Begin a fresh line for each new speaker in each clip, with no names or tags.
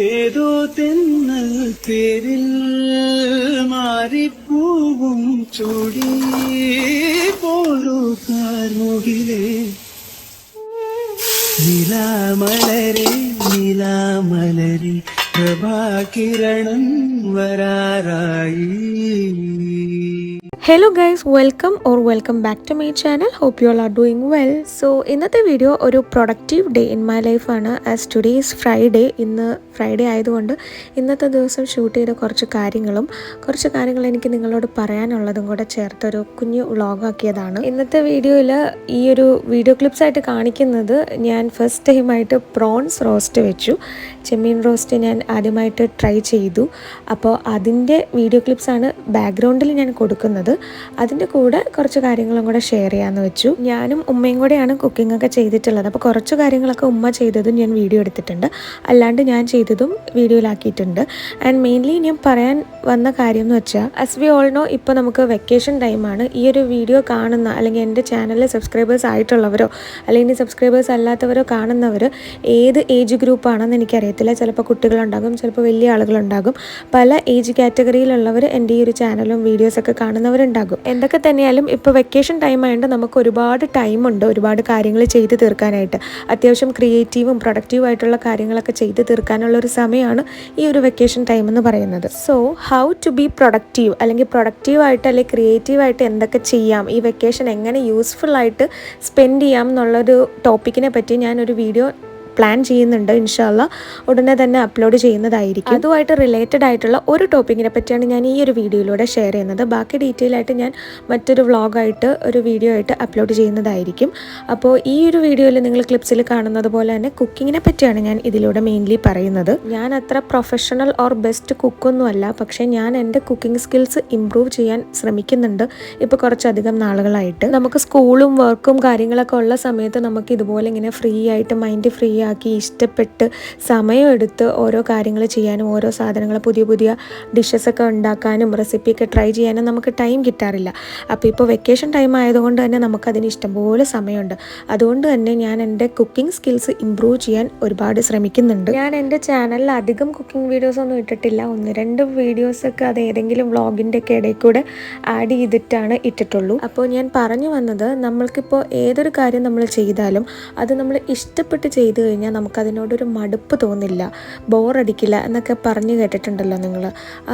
ഏതോ തെന്നൽ പേരിൽ മാറിപ്പൂവും ചൂടി പോരോ കാർമുകിലേ നിലാമലരെ നിലാമലരി പ്രഭാകിരണം വരാറായി.
Hello guys, welcome back to my channel. Hope you all are doing well. So ഇന്നത്തെ വീഡിയോ ഒരു productive day in my life ആണ്. As today is Friday. ഇന്ന് ഫ്രൈഡേ ആയതുകൊണ്ട് ഇന്നത്തെ ദിവസം ഷൂട്ട് ചെയ്ത കുറച്ച് കാര്യങ്ങൾ എനിക്ക് നിങ്ങളോട് പറയാനുള്ളതും കൂടെ ചേർത്തൊരു കുഞ്ഞു വ്ളോഗാക്കിയതാണ്. ഇന്നത്തെ വീഡിയോയിൽ ഈ ഒരു വീഡിയോ ക്ലിപ്സ് ആയിട്ട് കാണിക്കുന്നത് ഞാൻ ഫസ്റ്റ് ടൈമായിട്ട് പ്രോൺസ് റോസ്റ്റ് വെച്ചു. ചെമ്മീൻ റോസ്റ്റ് ഞാൻ ആദ്യമായിട്ട് ട്രൈ ചെയ്തു. അപ്പോൾ അതിൻ്റെ വീഡിയോ ക്ലിപ്സാണ് ബാക്ക്ഗ്രൗണ്ടിൽ ഞാൻ കൊടുക്കുന്നത്. അതിൻ്റെ കൂടെ കുറച്ച് കാര്യങ്ങളും കൂടെ ഷെയർ ചെയ്യാമെന്ന് വെച്ചു. ഞാനും ഉമ്മയും കൂടെയാണ് കുക്കിംഗ് ഒക്കെ ചെയ്തിട്ടുള്ളത്. അപ്പോൾ കുറച്ച് കാര്യങ്ങളൊക്കെ ഉമ്മ ചെയ്തതും ഞാൻ വീഡിയോ എടുത്തിട്ടുണ്ട്, അല്ലാണ്ട് ഞാൻ ചെയ്തതും വീഡിയോയിലാക്കിയിട്ടുണ്ട്. ആൻഡ് മെയിൻലി ഞാൻ പറയാൻ വന്ന കാര്യം എന്ന് വെച്ചാൽ, ആസ് വി ഓൾ നോ, ഇപ്പോൾ നമുക്ക് വെക്കേഷൻ ടൈമാണ്. ഈ ഒരു വീഡിയോ കാണുന്ന അല്ലെങ്കിൽ എൻ്റെ ചാനലിൽ സബ്സ്ക്രൈബേഴ്സ് ആയിട്ടുള്ളവരോ അല്ലെങ്കിൽ സബ്സ്ക്രൈബേഴ്സ് അല്ലാത്തവരോ കാണുന്നവർ ഏത് ഏജ് ഗ്രൂപ്പാണെന്ന് എനിക്കറിയത്തില്ല. ചിലപ്പോൾ കുട്ടികളുണ്ടാകും, ചിലപ്പോൾ വലിയ ആളുകളുണ്ടാകും. പല ഏജ് കാറ്റഗറിയിലുള്ളവർ എൻ്റെ ഈ ഒരു ചാനലും വീഡിയോസൊക്കെ കാണുന്നവരുണ്ടാകും. എന്തൊക്കെ തന്നെയാലും ഇപ്പോൾ വെക്കേഷൻ ടൈം ആയതുകൊണ്ട് നമുക്ക് ഒരുപാട് ടൈമുണ്ട്, ഒരുപാട് കാര്യങ്ങൾ ചെയ്ത് തീർക്കാനായിട്ട്. അത്യാവശ്യം ക്രിയേറ്റീവും പ്രൊഡക്റ്റീവും ആയിട്ടുള്ള കാര്യങ്ങളൊക്കെ ചെയ്ത് തീർക്കാനുള്ള ഒരു സമയമാണ് ഈ ഒരു വെക്കേഷൻ ടൈം എന്ന് പറയുന്നത്. So how to be productive, അല്ലെങ്കിൽ പ്രൊഡക്റ്റീവായിട്ട് അല്ലെങ്കിൽ ക്രിയേറ്റീവായിട്ട് എന്തൊക്കെ ചെയ്യാം, ഈ വെക്കേഷൻ എങ്ങനെ യൂസ്ഫുൾ ആയിട്ട് സ്പെൻഡ് ചെയ്യാം എന്നുള്ളൊരു ടോപ്പിക്കിനെ പറ്റി ഞാനൊരു വീഡിയോ പ്ലാൻ ചെയ്യുന്നുണ്ട്. ഇൻഷാല്ലാ ഉടനെ തന്നെ അപ്ലോഡ് ചെയ്യുന്നതായിരിക്കും. അതുമായിട്ട് റിലേറ്റഡ് ആയിട്ടുള്ള ഒരു ടോപ്പിക്കിനെ പറ്റിയാണ് ഞാൻ ഈ ഒരു വീഡിയോയിലൂടെ ഷെയർ ചെയ്യുന്നത്. ബാക്കി ഡീറ്റെയിൽ ആയിട്ട് ഞാൻ മറ്റൊരു വ്ളോഗായിട്ട് ഒരു വീഡിയോ ആയിട്ട് അപ്ലോഡ് ചെയ്യുന്നതായിരിക്കും. അപ്പോൾ ഈ ഒരു വീഡിയോയിൽ നിങ്ങൾ ക്ലിപ്സിൽ കാണുന്നത് പോലെ തന്നെ കുക്കിങ്ങിനെ പറ്റിയാണ് ഞാൻ ഇതിലൂടെ മെയിൻലി പറയുന്നത്. ഞാൻ അത്ര പ്രൊഫഷണൽ ഓർ ബെസ്റ്റ് കുക്കൊന്നുമല്ല, പക്ഷേ ഞാൻ എൻ്റെ കുക്കിംഗ് സ്കിൽസ് ഇമ്പ്രൂവ് ചെയ്യാൻ ശ്രമിക്കുന്നുണ്ട് ഇപ്പോൾ കുറച്ചധികം നാളുകളായിട്ട്. നമുക്ക് സ്കൂളും വർക്കും കാര്യങ്ങളൊക്കെ ഉള്ള സമയത്ത് നമുക്ക് ഇതുപോലെ ഇങ്ങനെ ഫ്രീ ആയിട്ട് മൈൻഡ് ഫ്രീ ആക്കി ഇഷ്ടപ്പെട്ട് സമയമെടുത്ത് ഓരോ കാര്യങ്ങൾ ചെയ്യാനും ഓരോ സാധനങ്ങൾ പുതിയ പുതിയ ഡിഷസൊക്കെ ഉണ്ടാക്കാനും റെസിപ്പിയൊക്കെ ട്രൈ ചെയ്യാനും നമുക്ക് ടൈം കിട്ടാറില്ല. അപ്പോൾ ഇപ്പോൾ വെക്കേഷൻ ടൈം ആയതുകൊണ്ട് തന്നെ നമുക്കതിന് ഇഷ്ടംപോലെ സമയമുണ്ട്. അതുകൊണ്ട് തന്നെ ഞാൻ എൻ്റെ കുക്കിംഗ് സ്കിൽസ് ഇമ്പ്രൂവ് ചെയ്യാൻ ഒരുപാട് ശ്രമിക്കുന്നുണ്ട്. ഞാൻ എൻ്റെ ചാനലിൽ അധികം കുക്കിംഗ് വീഡിയോസ് ഒന്നും ഇട്ടിട്ടില്ല. 1-2 വീഡിയോസൊക്കെ അത് ഏതെങ്കിലും വ്ളോഗിൻ്റെ ഒക്കെ ഇടയിൽ കൂടെ ആഡ് ചെയ്തിട്ടാണ് ഇട്ടിട്ടുള്ളൂ. അപ്പോൾ ഞാൻ പറഞ്ഞു വന്നത്, നമ്മൾക്കിപ്പോൾ ഏതൊരു കാര്യം നമ്മൾ ചെയ്താലും അത് നമ്മൾ ഇഷ്ടപ്പെട്ട് ചെയ്ത് കഴിഞ്ഞാൽ നമുക്കതിനോടൊരു മടുപ്പ് തോന്നില്ല, ബോറടിക്കില്ല എന്നൊക്കെ പറഞ്ഞു കേട്ടിട്ടുണ്ടല്ലോ നിങ്ങൾ.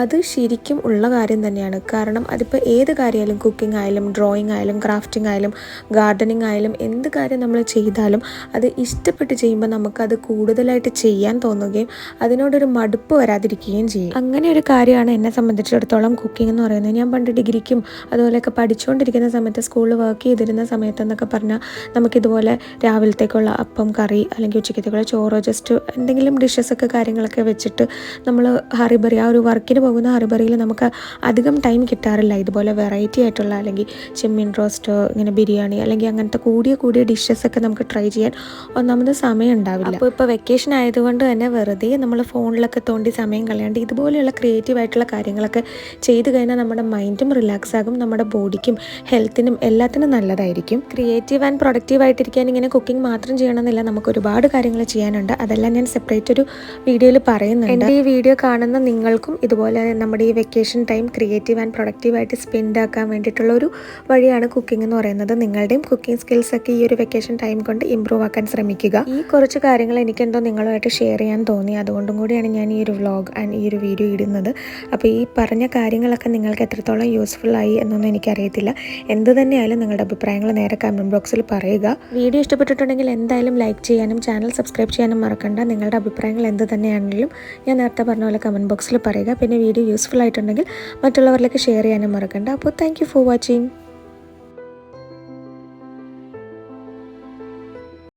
അത് ശരിക്കും ഉള്ള കാര്യം തന്നെയാണ്. കാരണം അതിപ്പോൾ ഏത് കാര്യമായാലും, കുക്കിംഗ് ആയാലും ഡ്രോയിങ് ആയാലും ക്രാഫ്റ്റിംഗ് ആയാലും ഗാർഡനിങ് ആയാലും എന്ത് കാര്യം നമ്മൾ ചെയ്താലും അത് ഇഷ്ടപ്പെട്ട് ചെയ്യുമ്പോൾ നമുക്കത് കൂടുതലായിട്ട് ചെയ്യാൻ തോന്നുകയും അതിനോടൊരു മടുപ്പ് വരാതിരിക്കുകയും ചെയ്യും. അങ്ങനെ ഒരു കാര്യമാണ് എന്നെ സംബന്ധിച്ചിടത്തോളം കുക്കിംഗ് എന്ന് പറയുന്നത്. ഞാൻ പണ്ട് ഡിഗ്രിക്കും അതുപോലെയൊക്കെ പഠിച്ചുകൊണ്ടിരിക്കുന്ന സമയത്ത്, സ്കൂളിൽ വർക്ക് ചെയ്തിരുന്ന സമയത്തെന്നൊക്കെ പറഞ്ഞാൽ നമുക്കിതുപോലെ രാവിലത്തേക്കുള്ള അപ്പം കറി അല്ലെങ്കിൽ ഉച്ചക്കത്തേക്കുള്ള ചോറോ ജസ്റ്റ് എന്തെങ്കിലും ഡിഷസൊക്കെ കാര്യങ്ങളൊക്കെ വെച്ചിട്ട് നമ്മൾ ഹറിബറി, ആ ഒരു വർക്കിന് പോകുന്ന ഹറിബറിയിൽ നമുക്ക് അധികം ടൈം കിട്ടാറില്ല. ഇതുപോലെ വെറൈറ്റി ആയിട്ടുള്ള അല്ലെങ്കിൽ ചെമ്മീൻ റോസ്റ്റ്, ഇങ്ങനെ ബിരിയാണി അല്ലെങ്കിൽ അങ്ങനത്തെ കൂടിയ ഡിഷസൊക്കെ നമുക്ക് ട്രൈ ചെയ്യാൻ ഒന്നാമത് സമയം ഉണ്ടാവില്ല. അപ്പോൾ ഇപ്പോൾ വെക്കേഷൻ ആയതുകൊണ്ട് തന്നെ വെറുതെ നമ്മൾ ഫോണിലൊക്കെ തോണ്ടി സമയം കളയാണ്ട് ഇതുപോലെയുള്ള ക്രിയേറ്റീവായിട്ടുള്ള കാര്യങ്ങളൊക്കെ ചെയ്ത് കഴിഞ്ഞാൽ നമ്മുടെ മൈൻഡും റിലാക്സ് ആകും, നമ്മുടെ ബോഡിക്കും ഹെൽത്തിനും എല്ലാത്തിനും നല്ലതായിരിക്കും. ക്രിയേറ്റീവ് ആൻഡ് പ്രൊഡക്റ്റീവ് ആയിട്ടിരിക്കാൻ ഇങ്ങനെ കുക്കിംഗ് മാത്രം ചെയ്യണമെന്നില്ല, നമുക്ക് ഒരുപാട് കാര്യങ്ങൾ ചെയ്യാനുണ്ട്. അതെല്ലാം ഞാൻ സെപ്പറേറ്റ് ഒരു വീഡിയോയിൽ പറയുന്നുണ്ട്. എൻ്റെ ഈ വീഡിയോ കാണുന്ന നിങ്ങൾക്കും ഇതുപോലെ നമ്മുടെ ഈ വെക്കേഷൻ ടൈം ക്രിയേറ്റീവ് ആൻഡ് പ്രൊഡക്റ്റീവായിട്ട് സ്പെൻഡ് ആക്കാൻ വേണ്ടിയിട്ടുള്ള ഒരു വഴിയാണ് കുക്കിംഗ് എന്ന് പറയുന്നത്. നിങ്ങളുടെയും കുക്കിംഗ് സ്കിൽസ് ഒക്കെ ഈ ഒരു വെക്കേഷൻ ടൈം കൊണ്ട് ഇമ്പ്രൂവ് ആക്കാൻ ശ്രമിക്കുക. ഈ കുറച്ച് കാര്യങ്ങൾ എനിക്കെന്തോ നിങ്ങളുമായിട്ട് ഷെയർ ചെയ്യാൻ തോന്നി, അതുകൊണ്ടും കൂടിയാണ് ഞാൻ ഈ ഒരു വ്ളോഗ് ആൻഡ് ഈ ഒരു വീഡിയോ ഇടുന്നത്. അപ്പോൾ ഈ പറഞ്ഞ കാര്യങ്ങളൊക്കെ നിങ്ങൾക്ക് എത്രത്തോളം യൂസ്ഫുൾ ആയി എന്നൊന്നും എനിക്കറിയത്തില്ല. എന്ത് തന്നെയായാലും നിങ്ങളുടെ അഭിപ്രായങ്ങൾ നേരെ കമൻറ്റ് ബോക്സിൽ പറയുക. വീഡിയോ ഇഷ്ടപ്പെട്ടിട്ടുണ്ടെങ്കിൽ എന്തായാലും ലൈക്ക് ചെയ്യാനും ചാനൽ സബ്സ്ക്രൈബ് ചെയ്യാനും മറക്കണ്ട. നിങ്ങളുടെ അഭിപ്രായങ്ങൾ എന്ത് തന്നെയാണെങ്കിലും ഞാൻ നേരത്തെ പറഞ്ഞ പോലെ കമൻറ്റ് ബോക്സിൽ പറയുക. പിന്നെ വീഡിയോ യൂസ്ഫുൾ ആയിട്ടുണ്ടെങ്കിൽ മറ്റുള്ളവരിലേക്ക് ഷെയർ ചെയ്യാനും മറക്കണ്ട. അപ്പോൾ താങ്ക് യു ഫോർ വാച്ചിങ്.